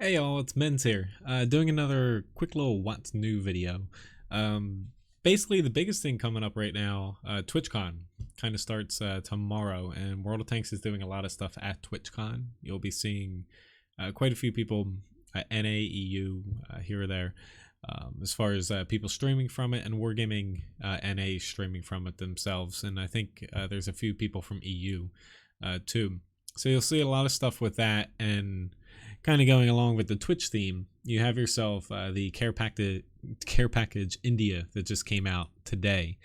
Hey y'all, it's Menz here, doing another quick little what's new video. Um, Basically, the biggest thing coming up right now, Twitchcon kind of starts tomorrow, and World of Tanks is doing a lot of stuff at Twitchcon. You'll be seeing quite a few people, NA, EU, here or there, as far as people streaming from it, and Wargaming NA streaming from it themselves. And I think there's a few people from EU too. So you'll see a lot of stuff with that, and kind of going along with the Twitch theme, you have yourself the care package India that just came out today.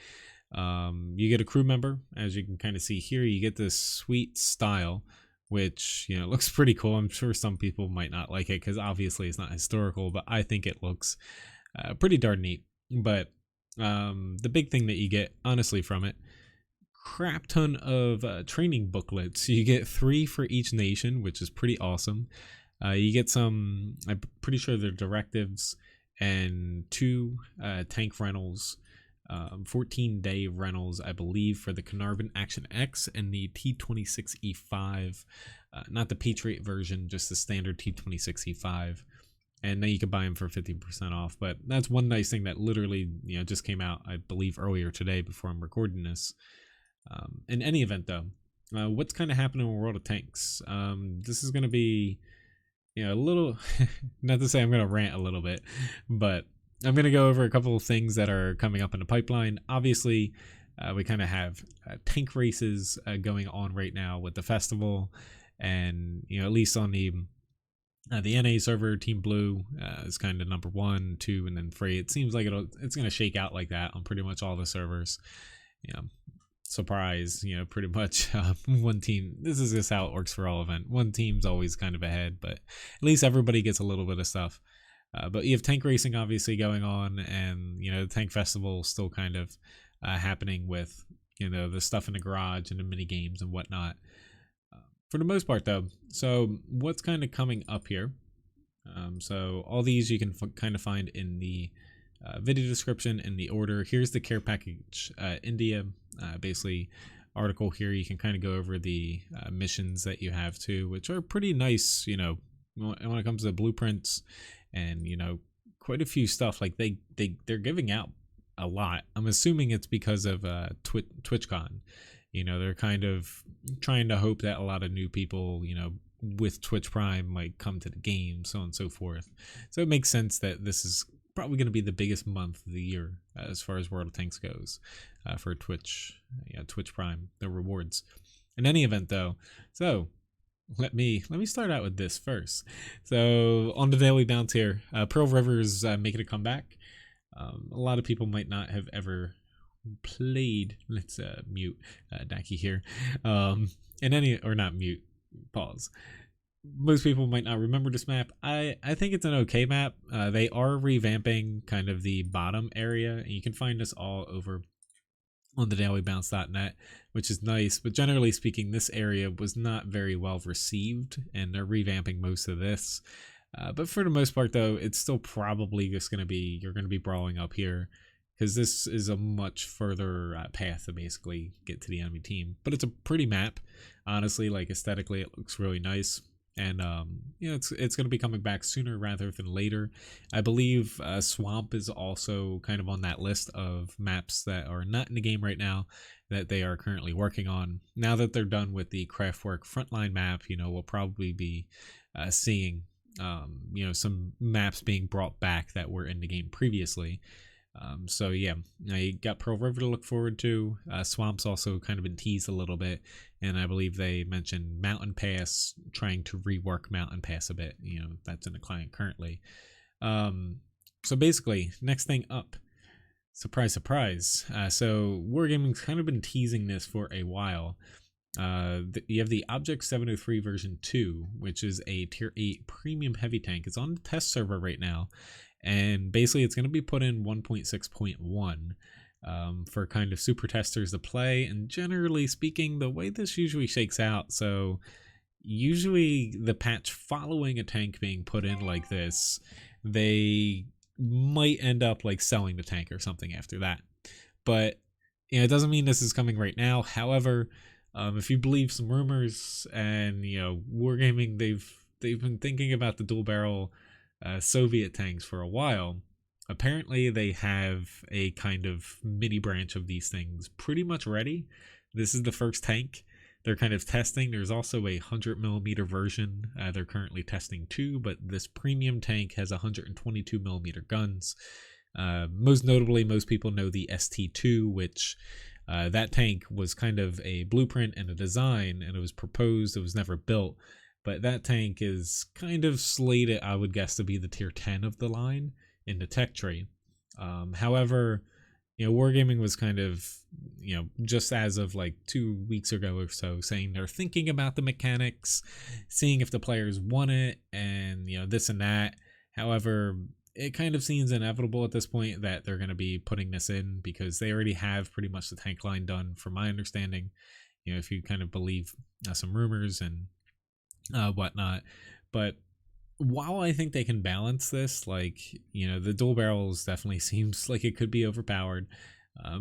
You get a crew member, as you can kind of see here. You get this sweet style, which looks pretty cool. I'm sure some people might not like it because obviously it's not historical, but I think it looks pretty darn neat. But the big thing that you get, honestly, from it, crap ton of training booklets. You get 3 for each nation, which is pretty awesome. You get some, I'm pretty sure they're directives, and 2 tank rentals, 14-day rentals, I believe, for the Carnarvon Action X and the T26E5, not the Patriot version, just the standard T26E5. And now you can buy them for 50% off. But that's one nice thing that literally, just came out, I believe, earlier today before I'm recording this. In any event, though, what's kind of happening in World of Tanks? This is going to be a little, not to say I'm going to rant a little bit, but I'm going to go over a couple of things that are coming up in the pipeline. Obviously, we kind of have tank races going on right now with the festival, and at least on the NA server, Team Blue is kind of number 1, 2, and then 3. It seems like it's going to shake out like that on pretty much all the servers. Surprise, pretty much one team. This is just how it works for all event. One team's always kind of ahead, but at least everybody gets a little bit of stuff. But you have tank racing obviously going on, and the tank festival still kind of happening with the stuff in the garage and the mini games and whatnot. For the most part, though, so what's kind of coming up here? So all these you can kind of find in the video description in the order. Here's the care package India, basically article here. You can kind of go over the missions that you have too, which are pretty nice, when it comes to blueprints and quite a few stuff. Like they're giving out a lot. I'm assuming it's because of TwitchCon. They're kind of trying to hope that a lot of new people with Twitch Prime might come to the game, so on and so forth. So it makes sense that this is probably going to be the biggest month of the year as far as World of Tanks goes for Twitch, Twitch Prime, the rewards. In any event, though, so let me start out with this first. So on the daily bounce here, Pearl River is making a comeback. A lot of people might not have ever played. Let's mute Daki here. Not mute. Pause. Most people might not remember this map. I think it's an okay map. They are revamping kind of the bottom area, and you can find this all over on the dailybounce.net, which is nice. But generally speaking, this area was not very well received, and they're revamping most of this. But for the most part, though, it's still probably just going to be, you're going to be brawling up here, because this is a much further path to basically get to the enemy team. But it's a pretty map, honestly. Like aesthetically, it looks really nice. And it's going to be coming back sooner rather than later. I believe Swamp is also kind of on that list of maps that are not in the game right now that they are currently working on. Now that they're done with the Craftwork Frontline map, we'll probably be seeing some maps being brought back that were in the game previously. So yeah, now you got Pearl River to look forward to. Swamp's also kind of been teased a little bit, and I believe they mentioned Mountain Pass, trying to rework Mountain Pass a bit. That's in the client currently. So basically, next thing up, surprise, surprise. So Wargaming's kind of been teasing this for a while. You have the Object 703 version 2, which is a tier 8 premium heavy tank. It's on the test server right now. And basically it's going to be put in 1.6.1 for kind of super testers to play. And generally speaking, the way this usually shakes out, so usually the patch following a tank being put in like this, they might end up like selling the tank or something after that. But it doesn't mean this is coming right now. However, if you believe some rumors, and Wargaming, they've they've been thinking about the dual barrel Soviet tanks for a while. Apparently, they have a kind of mini branch of these things pretty much ready. This is the first tank they're kind of testing. There's also a 100mm version they're currently testing too, but this premium tank has 122mm guns. Most notably, most people know the ST2, which that tank was kind of a blueprint and a design, and it was proposed, it was never built. But that tank is kind of slated, I would guess, to be the tier 10 of the line in the tech tree. However, Wargaming was kind of, just as of like 2 weeks ago or so, saying they're thinking about the mechanics, seeing if the players want it, and, this and that. However, it kind of seems inevitable at this point that they're going to be putting this in, because they already have pretty much the tank line done, from my understanding, if you kind of believe some rumors and whatnot. But while I think they can balance this, the dual barrels definitely seems like it could be overpowered,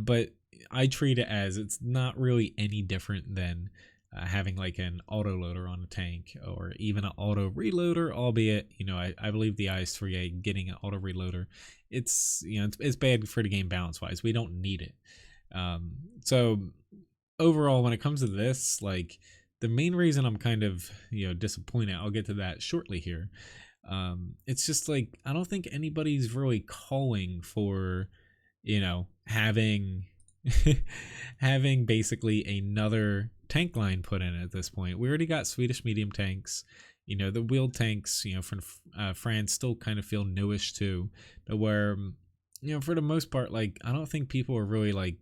but I treat it as it's not really any different than having like an auto loader on a tank, or even an auto reloader, albeit, I believe the IS-3A getting an auto reloader, it's bad for the game balance wise. We don't need it. So overall, when it comes to this, the main reason I'm kind of, disappointed, I'll get to that shortly here. It's just I don't think anybody's really calling for, having having basically another tank line put in at this point. We already got Swedish medium tanks. The wheeled tanks, from France still kind of feel newish too, where, for the most part, I don't think people are really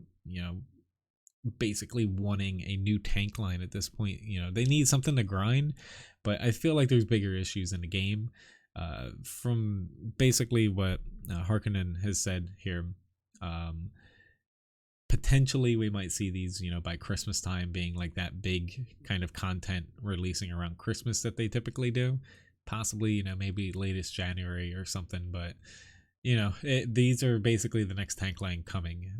basically wanting a new tank line at this point. They need something to grind, but I feel like there's bigger issues in the game. From basically what Harkonnen has said here, potentially we might see these, by Christmas time, being that big kind of content releasing around Christmas that they typically do. Possibly, maybe latest January or something, but these are basically the next tank line coming,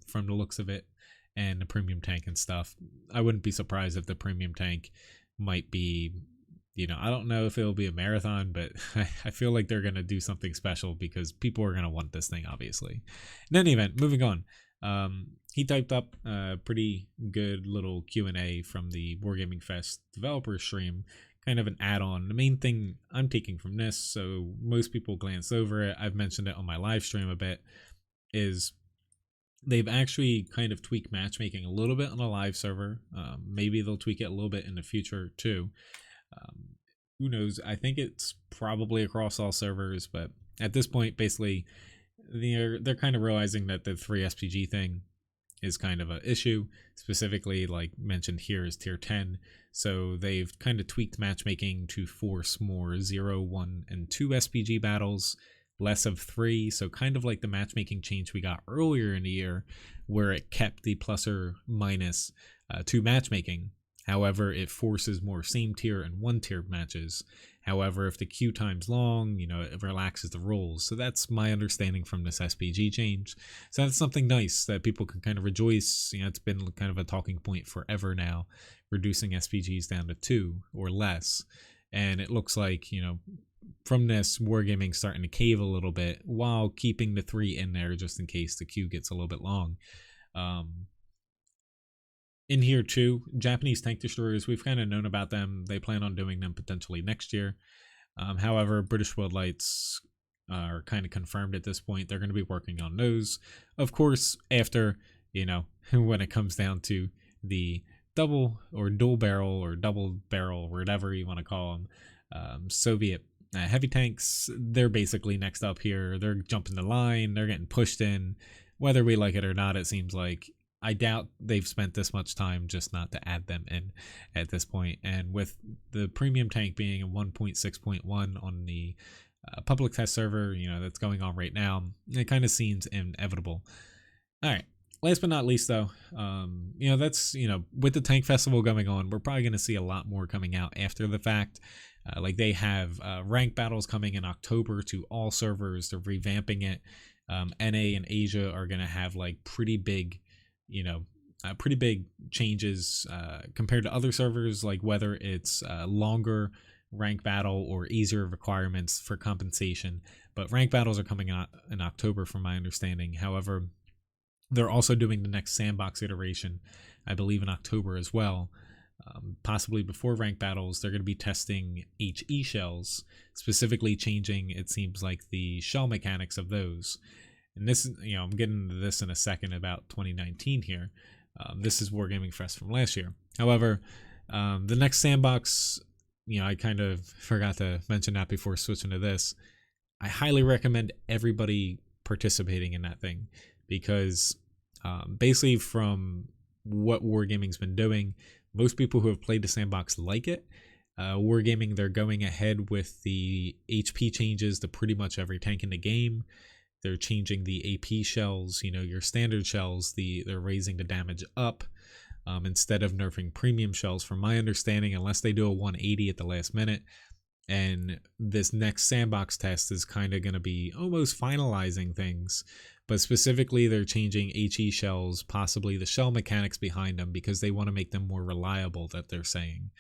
from the looks of it, and the premium tank and stuff. I wouldn't be surprised if the premium tank might be, I don't know if it'll be a marathon, but I feel like they're going to do something special, because people are going to want this thing, obviously. In any event, moving on. He typed up a pretty good little Q&A from the Wargaming Fest developer stream, kind of an add-on. The main thing I'm taking from this, so most people glance over it, I've mentioned it on my live stream a bit, is they've actually kind of tweaked matchmaking a little bit on a live server. Maybe they'll tweak it a little bit in the future too. Who knows? I think it's probably across all servers, but at this point, basically, they're kind of realizing that the 3 SPG thing is kind of an issue. Specifically, like mentioned here, is tier 10. So they've kind of tweaked matchmaking to force more 0, 1, and 2 SPG battles, less of 3. So kind of like the matchmaking change we got earlier in the year, where it kept the plus or minus 2 matchmaking. However, it forces more same tier and 1 tier matches. However, if the queue time's long, it relaxes the rules. So that's my understanding from this SPG change. So that's something nice that people can kind of rejoice. It's been kind of a talking point forever now, reducing SPGs down to 2 or less. And it looks like, from this, Wargaming starting to cave a little bit while keeping the 3 in there just in case the queue gets a little bit long. In here too, Japanese tank destroyers, we've kind of known about them. They plan on doing them potentially next year. However, British Worldlights are kind of confirmed at this point. They're going to be working on those. Of course, after, when it comes down to the double or dual barrel or double barrel, whatever you want to call them, Soviet heavy tanks, they're basically next up here. They're jumping the line. They're getting pushed in. Whether we like it or not, it seems like. I doubt they've spent this much time just not to add them in at this point. And with the premium tank being a 1.6.1 on the public test server, that's going on right now, it kind of seems inevitable. All right. Last but not least, though, that's, with the tank festival going on, we're probably going to see a lot more coming out after the fact. They have rank battles coming in October to all servers. They're revamping it. NA and Asia are going to have pretty big changes compared to other servers, whether it's longer rank battle or easier requirements for compensation. But rank battles are coming out in October, from my understanding. However, they're also doing the next Sandbox iteration, I believe, in October as well. Possibly before rank battles, they're going to be testing HE shells, specifically changing, it seems like, the shell mechanics of those. And this, I'm getting into this in a second about 2019 here. This is Wargaming Fest from last year. However, the next Sandbox, I kind of forgot to mention that before switching to this. I highly recommend everybody participating in that thing, because basically from what Wargaming's been doing, most people who have played the Sandbox like it. Wargaming, they're going ahead with the HP changes to pretty much every tank in the game. They're changing the AP shells, your standard shells, they're raising the damage up instead of nerfing premium shells, from my understanding, unless they do a 180 at the last minute. And this next Sandbox test is kind of going to be almost finalizing things, but specifically they're changing HE shells, possibly the shell mechanics behind them, because they want to make them more reliable, that they're saying.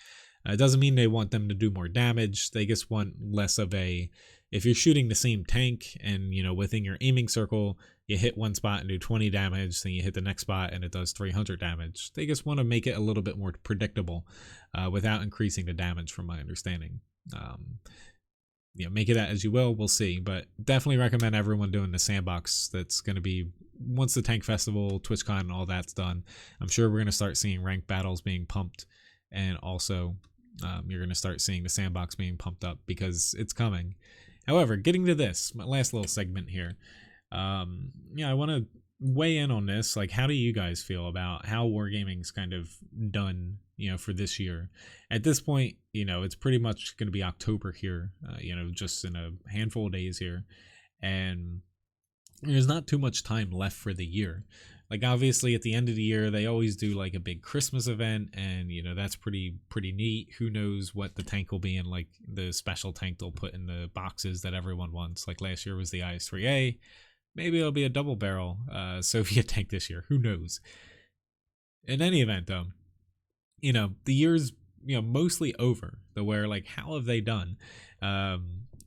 It doesn't mean they want them to do more damage. They just want less of a, if you're shooting the same tank and, within your aiming circle, you hit one spot and do 20 damage, then you hit the next spot and it does 300 damage. They just want to make it a little bit more predictable without increasing the damage, from my understanding. Make it that as you will, we'll see, but definitely recommend everyone doing the Sandbox. That's going to be, once the Tank Festival, Twitchcon, and all that's done, I'm sure we're going to start seeing ranked battles being pumped, and also you're going to start seeing the Sandbox being pumped up, because it's coming. However, getting to this, my last little segment here, I want to weigh in on this. Like, how do you guys feel about how Wargaming's kind of done, for this year? At this point, it's pretty much going to be October here, just in a handful of days here, and there's not too much time left for the year. Like, obviously at the end of the year, they always do like a big Christmas event, and that's pretty neat. Who knows what the tank will be in, like the special tank they'll put in the boxes that everyone wants. Like last year was the IS-3A. Maybe it'll be a double barrel Soviet tank this year. Who knows? In any event, though, the year's mostly over. Where, like, how have they done?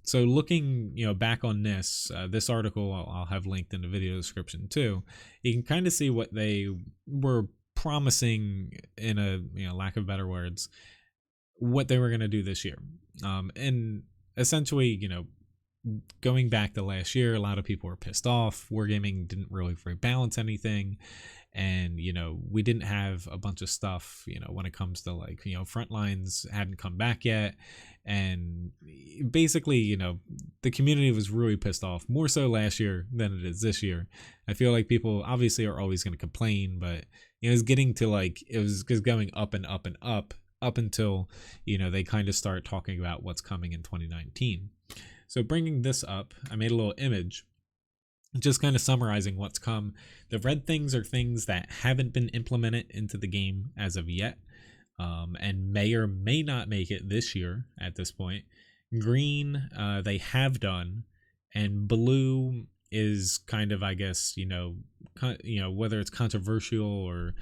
So looking back on this article, I'll have linked in the video description too. You can kind of see what they were promising, in a lack of better words, what they were going to do this year. And essentially, going back to last year, a lot of people were pissed off. Wargaming didn't really rebalance anything, and we didn't have a bunch of stuff when it comes to, like, Frontlines hadn't come back yet, and basically the community was really pissed off, more so last year than it is this year. I feel like people obviously are always going to complain, but it was getting to, like, it was just going up and up and up until they kind of start talking about what's coming in 2019. So bringing this up, I made a little image just kind of summarizing what's come. The red things are things that haven't been implemented into the game as of yet, and may or may not make it this year at this point. Green, they have done, and blue is kind of, I guess, whether it's controversial or,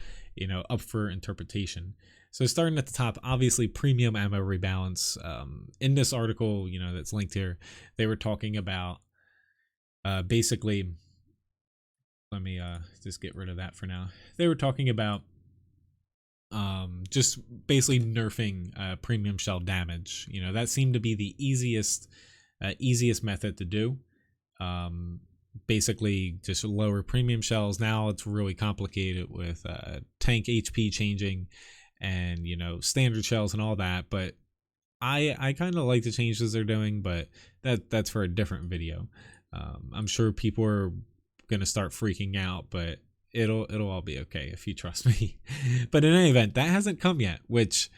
up for interpretation. So starting at the top, obviously premium ammo rebalance. In this article, that's linked here, they were talking about basically, let me just get rid of that for now. They were talking about just basically nerfing premium shell damage. That seemed to be the easiest method to do. Basically just lower premium shells. Now it's really complicated with tank HP changing and standard shells and all that, but I kind of like the changes they're doing, but that's for a different video. I'm sure people are gonna start freaking out, but it'll all be okay if you trust me. But in any event, that hasn't come yet, which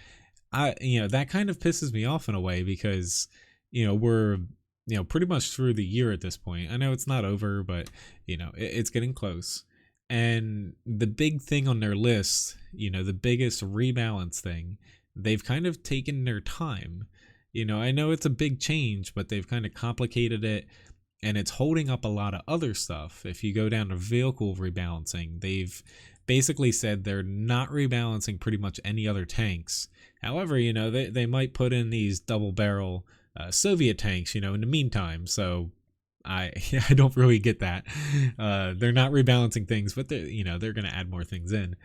that kind of pisses me off in a way, because we're pretty much through the year at this point. I know it's not over, but it's getting close. And the big thing on their list, the biggest rebalance thing, they've kind of taken their time. I know it's a big change, but they've kind of complicated it, and it's holding up a lot of other stuff. If you go down to vehicle rebalancing, they've basically said they're not rebalancing pretty much any other tanks. However, you know, they might put in these double barrel Soviet tanks, you know, in the meantime. So I I don't really get that. They're not rebalancing things, but they're, you know, they're going to add more things in.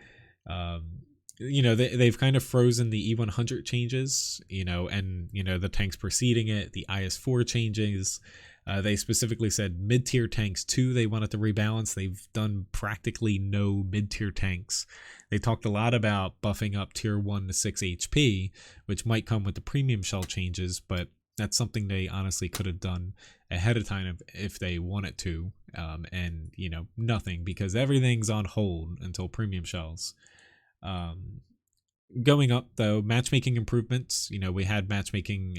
Um, you know, they've kind of frozen the E100 changes, you know, and, you know, the tanks preceding it, the IS4 changes. They specifically said mid-tier tanks too, they wanted to rebalance. They've done practically no mid-tier tanks. They talked a lot about buffing up tier 1 to 6 HP, which might come with the premium shell changes, but that's something they honestly could have done ahead of time if they wanted to. And, you know, nothing, because everything's on hold until premium shells. Going up though, matchmaking improvements. You know, we had matchmaking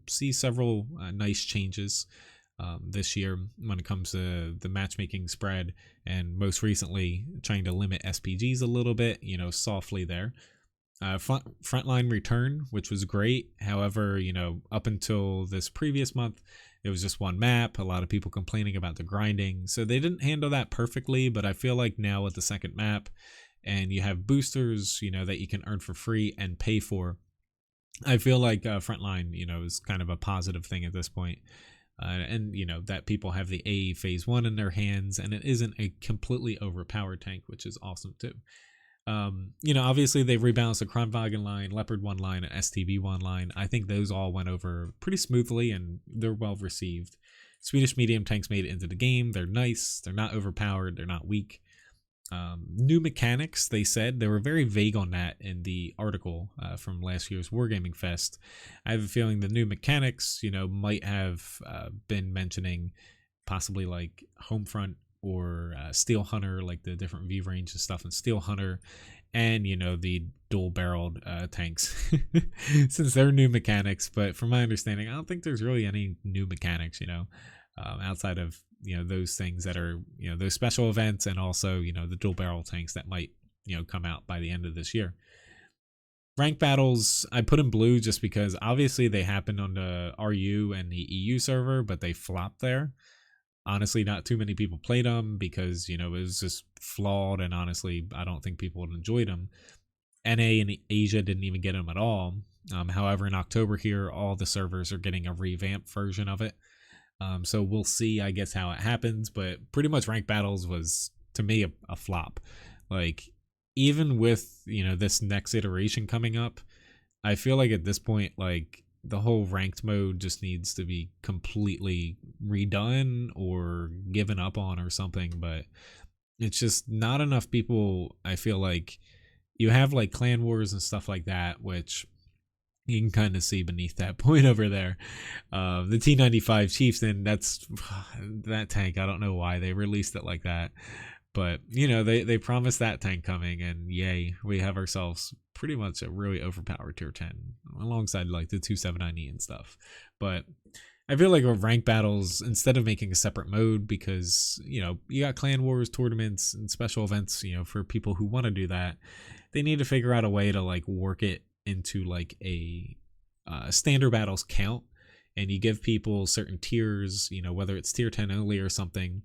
see several nice changes this year when it comes to the matchmaking spread, and most recently trying to limit SPGs a little bit, you know, softly there. Frontline return, which was great. However, you know, up until this previous month, it was just one map. A lot of people complaining about the grinding, so they didn't handle that perfectly. But I feel like now with the second map, and you have boosters, you know, that you can earn for free and pay for, I feel like Frontline, you know, is kind of a positive thing at this point. And, you know, that people have the A phase 1 in their hands, and it isn't a completely overpowered tank, which is awesome too. You know, obviously they've rebalanced the Kronwagen line, Leopard 1 line, and STB 1 line. I think those all went over pretty smoothly, and they're well received. Swedish medium tanks made it into the game. They're nice. They're not overpowered. They're not weak. New mechanics, they said. They were very vague on that in the article from last year's Wargaming Fest. I have a feeling the new mechanics, you know, might have been mentioning possibly like Homefront or Steel Hunter, like the different V range and stuff in Steel Hunter, and, you know, the dual barreled tanks since they're new mechanics. But from my understanding, I don't think there's really any new mechanics, you know, outside of, you know, those things that are, you know, those special events, and also, you know, the dual barrel tanks that might, you know, come out by the end of this year. Rank battles, I put in blue just because obviously they happened on the RU and the EU server, but they flopped there. Honestly, not too many people played them because, you know, it was just flawed, and honestly, I don't think people would enjoy them. NA and Asia didn't even get them at all. However, in October here, all the servers are getting a revamped version of it. So we'll see, I guess, how it happens. But pretty much Rank Battles was, to me, a flop. Like, even with, you know, this next iteration coming up, I feel like at this point, like, the whole ranked mode just needs to be completely redone or given up on or something. But it's just not enough people. I feel like you have like clan wars and stuff like that, which you can kind of see beneath that point over there. The T95 Chieftain, that's that tank. I don't know why they released it like that, but, you know, they promised that tank coming, and yay, we have ourselves pretty much a really overpowered tier 10 alongside like the 279E and stuff. But I feel like with rank battles, instead of making a separate mode, because, you know, you got clan wars, tournaments, and special events, you know, for people who want to do that, they need to figure out a way to like work it into like a standard battles count, and you give people certain tiers, you know, whether it's tier 10 only or something,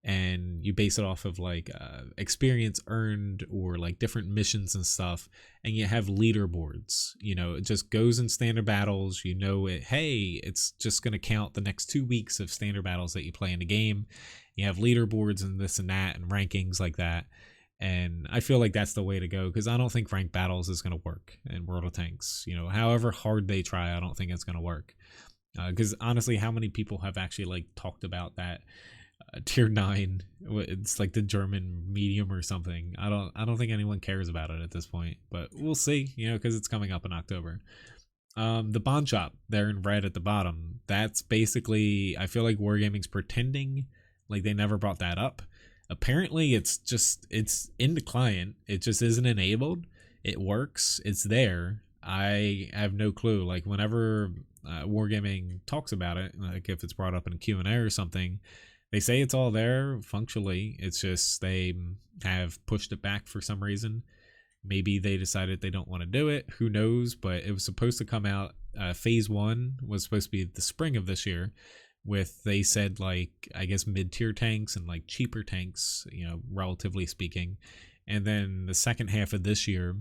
and you base it off of like experience earned or like different missions and stuff, and you have leaderboards. You know, it just goes in standard battles, you know, it, hey, it's just going to count the next 2 weeks of standard battles that you play in the game. You have leaderboards and this and that and rankings like that. And I feel like that's the way to go, because I don't think ranked battles is going to work in World of Tanks. You know, however hard they try, I don't think it's going to work. Because honestly, how many people have actually like talked about that tier 9? It's like the German medium or something. I don't think anyone cares about it at this point, but we'll see. You know, because it's coming up in October. The Bond Shop there in red at the bottom. That's basically, I feel like Wargaming's pretending like they never brought that up. Apparently it's in the client, it just isn't enabled. It works, it's there. I have no clue. Like, whenever Wargaming talks about it, like if it's brought up in a Q&A or something, they say it's all there functionally. It's just they have pushed it back for some reason. Maybe they decided they don't want to do it, who knows. But it was supposed to come out, phase 1 was supposed to be the spring of this year, with, they said, like, I guess mid-tier tanks and like cheaper tanks, you know, relatively speaking. And then the second half of this year,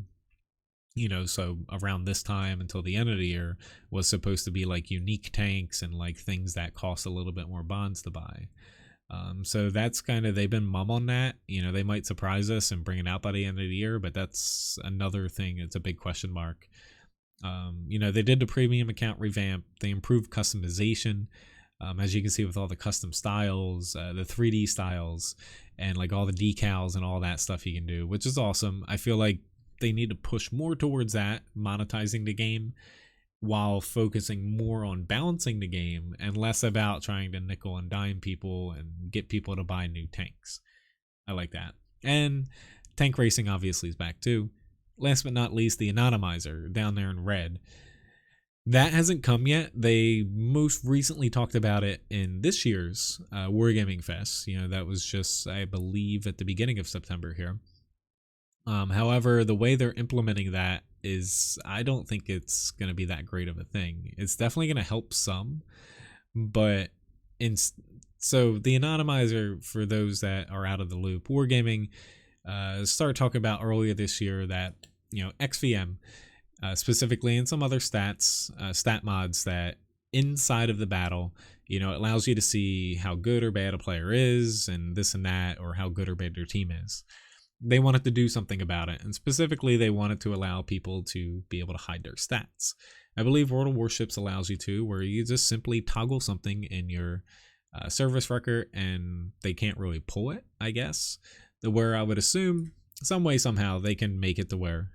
So around this time until the end of the year was supposed to be like unique tanks and like things that cost a little bit more bonds to buy. So that's kind of, they've been mum on that. They might surprise us and bring it out by the end of the year, but that's another thing. It's a big question mark. They did the premium account revamp. They improved customization, as you can see with all the custom styles, the 3D styles, and like all the decals and all that stuff you can do, which is awesome. I feel like they need to push more towards that, monetizing the game, while focusing more on balancing the game and less about trying to nickel and dime people and get people to buy new tanks. I like that. And tank racing obviously is back too. Last but not least, the Anonymizer down there in red. That hasn't come yet. They most recently talked about it in this year's Wargaming Fest. That was just, I believe, at the beginning of September here. However, the way they're implementing that is, I don't think it's going to be that great of a thing. It's definitely going to help some, but so the Anonymizer, for those that are out of the loop, Wargaming started talking about earlier this year that XVM specifically, and some other stat mods, that inside of the battle, it allows you to see how good or bad a player is and this and that, or how good or bad their team is. They wanted to do something about it, and specifically they wanted to allow people to be able to hide their stats. I believe World of Warships allows you to, where you just simply toggle something in your service record and they can't really pull it, I guess. Where I would assume some way, somehow, they can make it to where,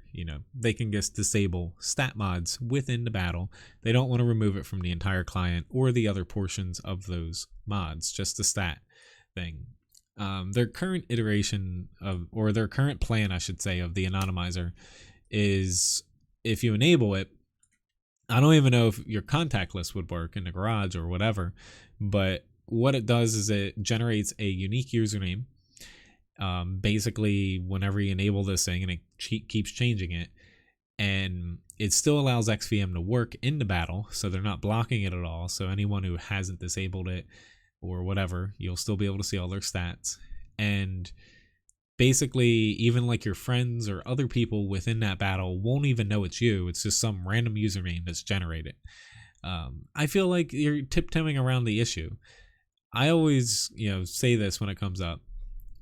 they can just disable stat mods within the battle. They don't want to remove it from the entire client or the other portions of those mods, just the stat thing. Their current iteration or their current plan, I should say, of the Anonymizer is, if you enable it, I don't even know if your contact list would work in the garage or whatever, but what it does is it generates a unique username. Basically, whenever you enable this thing, and it keeps changing it, and it still allows XVM to work in the battle, so they're not blocking it at all. So anyone who hasn't disabled it or whatever, you'll still be able to see all their stats. And basically, even like your friends or other people within that battle won't even know it's you. It's just some random username that's generated. I feel like you're tiptoeing around the issue. I always, say this when it comes up.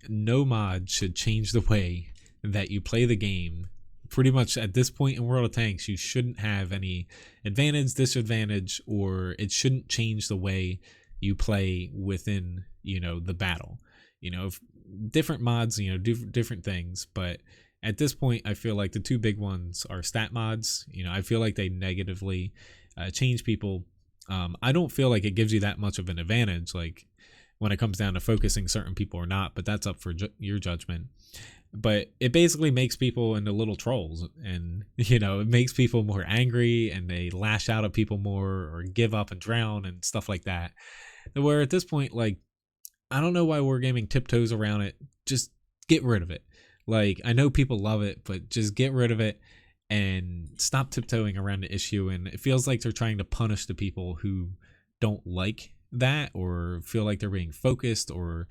No mod should change the way that you play the game. Pretty much at this point in World of Tanks, you shouldn't have any advantage, disadvantage, or it shouldn't change the way you play within, the battle. If different mods, do different things, but at this point, I feel like the two big ones are stat mods. I feel like they negatively change people. I don't feel like it gives you that much of an advantage, like when it comes down to focusing certain people or not, but that's up for your judgment. But it basically makes people into little trolls, and it makes people more angry, and they lash out at people more, or give up and drown and stuff like that. Where at this point, like, I don't know why Wargaming tiptoes around it. Just get rid of it. Like, I know people love it, but just get rid of it and stop tiptoeing around the issue. And it feels like they're trying to punish the people who don't like that, or feel like they're being focused, or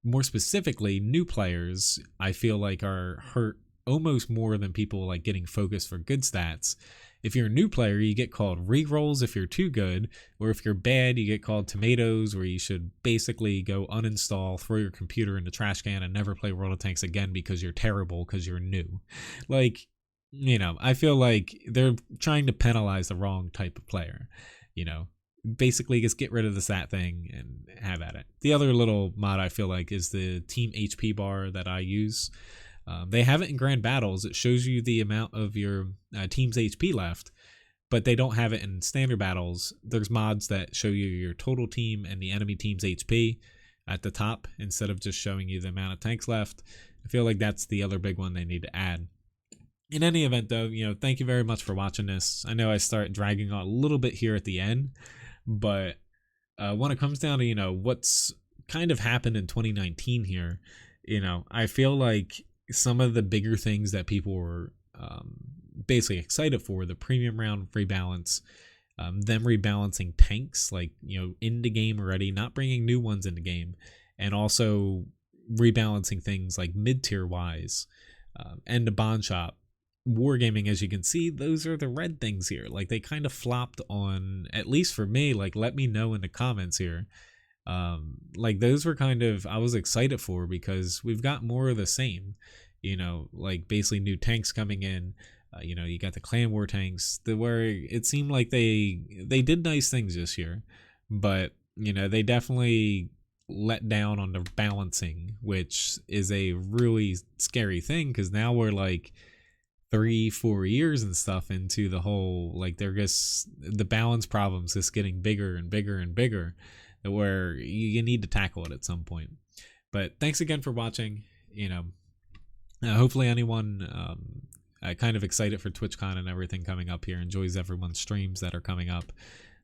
more specifically, new players, I feel like, are hurt almost more than people like getting focused for good stats. If you're a new player, you get called rerolls if you're too good, or if you're bad, you get called tomatoes, where you should basically go uninstall, throw your computer in the trash can, and never play World of Tanks again because you're terrible because you're new. Like, I feel like they're trying to penalize the wrong type of player. Basically just get rid of the stat thing and have at it. The other little mod I feel like is the team HP bar that I use. They have it in Grand Battles. It shows you the amount of your team's HP left, but they don't have it in Standard Battles. There's mods that show you your total team and the enemy team's HP at the top, instead of just showing you the amount of tanks left. I feel like that's the other big one they need to add. In any event, though, thank you very much for watching this. I know I start dragging on a little bit here at the end, but when it comes down to, what's kind of happened in 2019 here, I feel like some of the bigger things that people were basically excited for, the premium round rebalance, them rebalancing tanks, like, in the game already, not bringing new ones into game, and also rebalancing things like mid-tier wise, and the bond shop, wargaming, as you can see, those are the red things here. Like, they kind of flopped on, at least for me. Like, let me know in the comments here. Like, those were kind of, I was excited for, because we've got more of the same, you know, like basically new tanks coming in. You know, you got the clan war tanks, where it seemed like they did nice things this year, but you know, they definitely let down on the balancing, which is a really scary thing, because now we're like 3-4 years and stuff into the whole, like, they're just, the balance problems just getting bigger and bigger and bigger, where you need to tackle it at some point. But thanks again for watching. You know, hopefully anyone kind of excited for TwitchCon and everything coming up here enjoys everyone's streams that are coming up.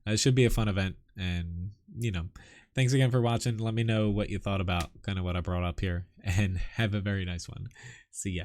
It should be a fun event, and you know, thanks again for watching. Let me know what you thought about kind of what I brought up here, and have a very nice one. See ya.